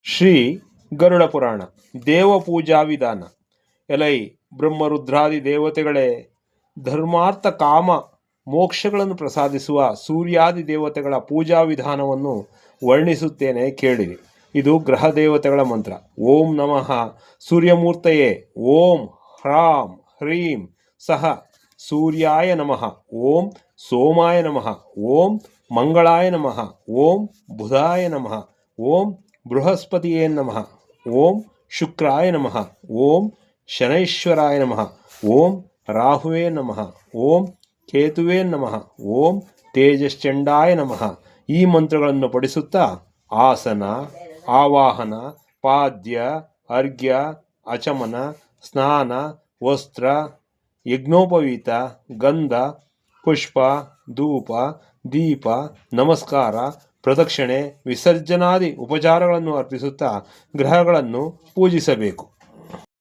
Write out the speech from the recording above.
ಶ್ರೀ ಗರುಡ ಪುರಾಣ ದೇವಪೂಜಾ ವಿಧಾನ. ಎಲೈ ಬ್ರಹ್ಮರುದ್ರಾದಿ ದೇವತೆಗಳೇ, ಧರ್ಮಾರ್ಥ ಕಾಮ ಮೋಕ್ಷಗಳನ್ನು ಪ್ರಸಾದಿಸುವ ಸೂರ್ಯಾದಿ ದೇವತೆಗಳ ಪೂಜಾ ವಿಧಾನವನ್ನು ವರ್ಣಿಸುತ್ತೇನೆ, ಕೇಳಿರಿ. ಇದು ಗ್ರಹ ದೇವತೆಗಳ ಮಂತ್ರ. ಓಂ ನಮಃ ಸೂರ್ಯಮೂರ್ತಯೇ, ಓಂ ಹ್ರಾಂ ಹ್ರೀಂ ಸಹ ಸೂರ್ಯಾಯ ನಮಃ, ಓಂ ಸೋಮಾಯ ನಮಃ, ಓಂ ಮಂಗಳಾಯ ನಮಃ, ಓಂ ಬುಧಾಯ ನಮಃ, ಓಂ ಬೃಹಸ್ಪತಿಯೇ ನಮಃ, ಓಂ ಶುಕ್ರಾಯ ನಮಃ, ಓಂ ಶನೈಶ್ವರಾಯ ನಮಃ, ಓಂ ರಾಹುವೇ ನಮಃ, ಓಂ ಕೇತುವೇ ನಮಃ, ಓಂ ತೇಜಶ್ಚಂಡಾಯ ನಮಃ. ಈ ಮಂತ್ರಗಳನ್ನು ಪಠಿಸುತ್ತಾ ಆಸನ, ಆವಾಹನ, ಪಾದ್ಯ, ಅರ್ಘ್ಯ, ಅಚಮನ, ಸ್ನಾನ, ವಸ್ತ್ರ, ಯಜ್ಞೋಪವೀತ, ಗಂಧ, ಪುಷ್ಪ, ಧೂಪ, ದೀಪ, ನಮಸ್ಕಾರ, ಪ್ರದಕ್ಷಿಣೆ, ವಿಸರ್ಜನಾದಿ ಉಪಚಾರಗಳನ್ನು ಅರ್ಪಿಸುತ್ತಾ ಗ್ರಹಗಳನ್ನು ಪೂಜಿಸಬೇಕು.